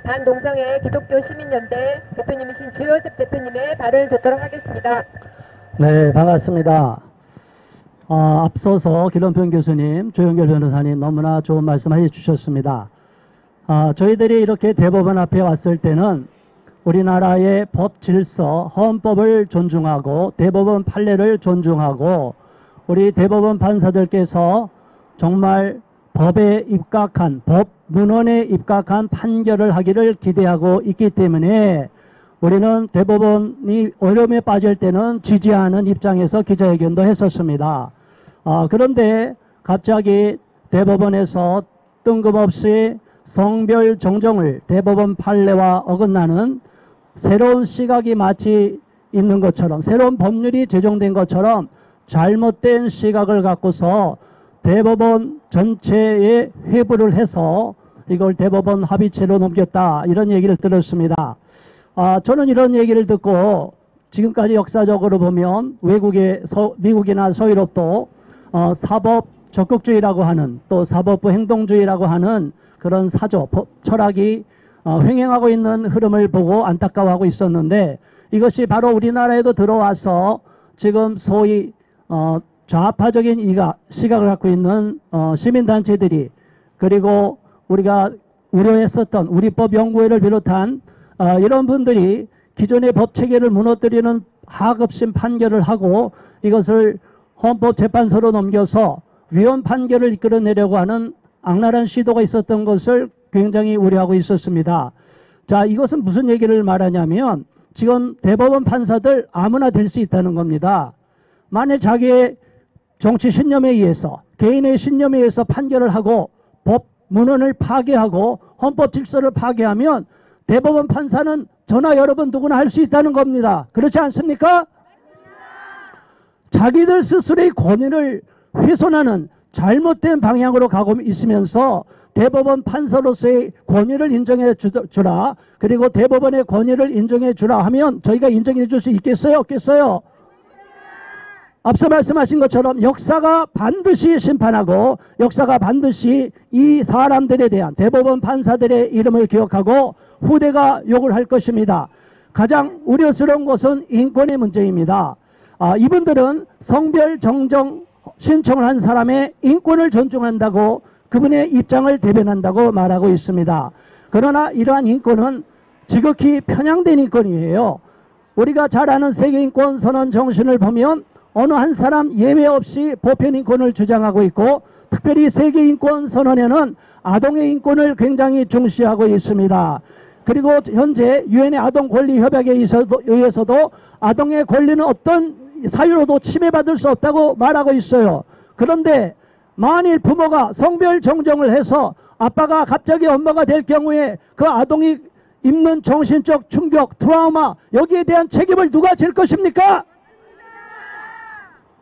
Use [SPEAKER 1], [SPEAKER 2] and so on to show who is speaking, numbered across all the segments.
[SPEAKER 1] 반동성애 기독교 시민연대 대표님이신 주요셉 대표님의 발언을 듣도록 하겠습니다.
[SPEAKER 2] 네, 반갑습니다. 앞서서 기론평 교수님, 조영결 변호사님 너무나 좋은 말씀 해주셨습니다. 저희들이 이렇게 대법원 앞에 왔을 때는 우리나라의 법 질서, 헌법을 존중하고 대법원 판례를 존중하고 우리 대법원 판사들께서 정말 법에 입각한, 법 문헌에 입각한 판결을 하기를 기대하고 있기 때문에 우리는 대법원이 어려움에 빠질 때는 지지하는 입장에서 기자회견도 했었습니다. 그런데 갑자기 대법원에서 뜬금없이 성별 정정을 대법원 판례와 어긋나는 새로운 시각이 마치 있는 것처럼, 새로운 법률이 제정된 것처럼 잘못된 시각을 갖고서 대법원 전체에 회부를 해서 이걸 대법원 합의체로 넘겼다, 이런 얘기를 들었습니다. 저는 이런 얘기를 듣고 지금까지 역사적으로 보면 미국이나 서유럽도 사법 적극주의라고 하는, 또 사법부 행동주의라고 하는 그런 사조, 철학이 횡행하고 있는 흐름을 보고 안타까워하고 있었는데, 이것이 바로 우리나라에도 들어와서 지금 소위 좌파적인 시각을 갖고 있는 시민단체들이, 그리고 우리가 우려했었던 우리법연구회를 비롯한 이런 분들이 기존의 법체계를 무너뜨리는 하급심 판결을 하고 이것을 헌법재판소로 넘겨서 위헌 판결을 이끌어내려고 하는 악랄한 시도가 있었던 것을 굉장히 우려하고 있었습니다. 자, 이것은 무슨 얘기를 말하냐면 지금 대법원 판사들 아무나 될 수 있다는 겁니다. 만약 자기의 정치 신념에 의해서, 개인의 신념에 의해서 판결을 하고 법 문헌을 파괴하고 헌법 질서를 파괴하면 대법원 판사는 저나 여러분 누구나 할 수 있다는 겁니다. 그렇지 않습니까? 자기들 스스로의 권위를 훼손하는 잘못된 방향으로 가고 있으면서 대법원 판사로서의 권위를 인정해 주라, 그리고 대법원의 권위를 인정해 주라 하면 저희가 인정해 줄 수 있겠어요? 없겠어요? 앞서 말씀하신 것처럼 역사가 반드시 심판하고 역사가 반드시 이 사람들에 대한, 대법원 판사들의 이름을 기억하고 후대가 욕을 할 것입니다. 가장 우려스러운 것은 인권의 문제입니다. 이분들은 성별 정정 신청을 한 사람의 인권을 존중한다고, 그분의 입장을 대변한다고 말하고 있습니다. 그러나 이러한 인권은 지극히 편향된 인권이에요. 우리가 잘 아는 세계인권선언 정신을 보면 어느 한 사람 예외 없이 보편인권을 주장하고 있고, 특별히 세계인권선언에는 아동의 인권을 굉장히 중시하고 있습니다. 그리고 현재 유엔의 아동권리협약에 의해서도 아동의 권리는 어떤 사유로도 침해받을 수 없다고 말하고 있어요. 그런데 만일 부모가 성별 정정을 해서 아빠가 갑자기 엄마가 될 경우에 그 아동이 입는 정신적 충격, 트라우마, 여기에 대한 책임을 누가 질 것입니까?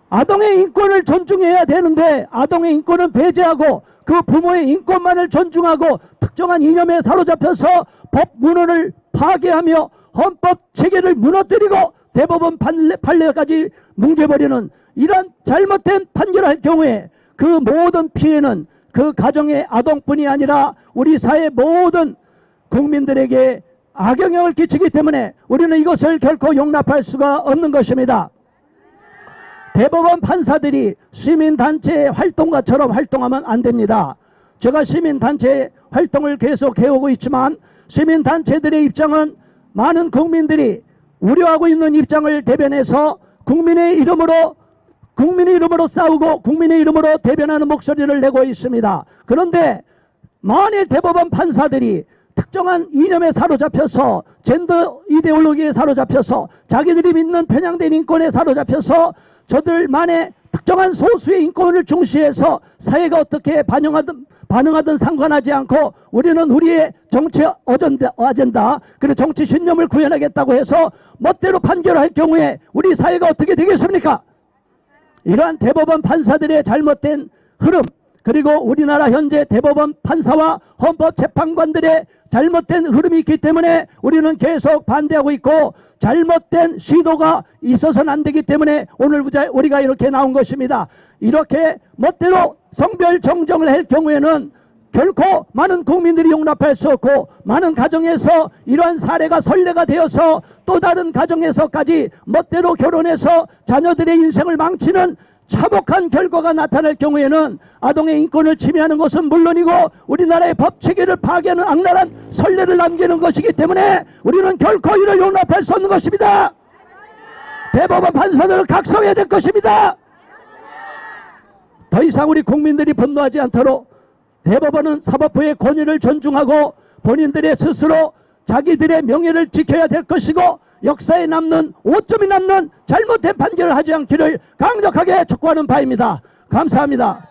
[SPEAKER 2] 아동의 인권을 존중해야 되는데 아동의 인권은 배제하고 그 부모의 인권만을 존중하고 특정한 이념에 사로잡혀서 법 문헌을 파괴하며 헌법 체계를 무너뜨리고 대법원 판례까지 뭉개버리는 이런 잘못된 판결을 할 경우에 그 모든 피해는 그 가정의 아동뿐이 아니라 우리 사회 모든 국민들에게 악영향을 끼치기 때문에 우리는 이것을 결코 용납할 수가 없는 것입니다. 대법원 판사들이 시민단체의 활동가처럼 활동하면 안 됩니다. 제가 시민단체 활동을 계속 해오고 있지만 시민단체들의 입장은 많은 국민들이 우려하고 있는 입장을 대변해서 국민의 이름으로 싸우고 국민의 이름으로 대변하는 목소리를 내고 있습니다. 그런데 만일 대법원 판사들이 특정한 이념에 사로잡혀서 젠더 이데올로기에 사로잡혀서 자기들이 믿는 편향된 인권에 사로잡혀서 저들만의 특정한 소수의 인권을 중시해서 사회가 어떻게 반응하든 상관하지 않고 우리는 우리의 정치 어젠다, 그리고 정치 신념을 구현하겠다고 해서 멋대로 판결할 경우에 우리 사회가 어떻게 되겠습니까? 이러한 대법원 판사들의 잘못된 흐름, 그리고 우리나라 현재 대법원 판사와 헌법재판관들의 잘못된 흐름이 있기 때문에 우리는 계속 반대하고 있고 잘못된 시도가 있어서는 안 되기 때문에 오늘 우리가 이렇게 나온 것입니다. 이렇게 멋대로 성별 정정을 할 경우에는 결코 많은 국민들이 용납할 수 없고, 많은 가정에서 이러한 사례가 선례가 되어서 또 다른 가정에서까지 멋대로 결혼해서 자녀들의 인생을 망치는 참혹한 결과가 나타날 경우에는 아동의 인권을 침해하는 것은 물론이고 우리나라의 법체계를 파괴하는 악랄한 선례를 남기는 것이기 때문에 우리는 결코 이를 용납할 수 없는 것입니다. 대법원 판사들을 각성해야 될 것입니다. 더 이상 우리 국민들이 분노하지 않도록 대법원은 사법부의 권위를 존중하고 본인들의 스스로 자기들의 명예를 지켜야 될 것이고, 역사에 남는, 오점이 남는 잘못된 판결을 하지 않기를 강력하게 촉구하는 바입니다. 감사합니다.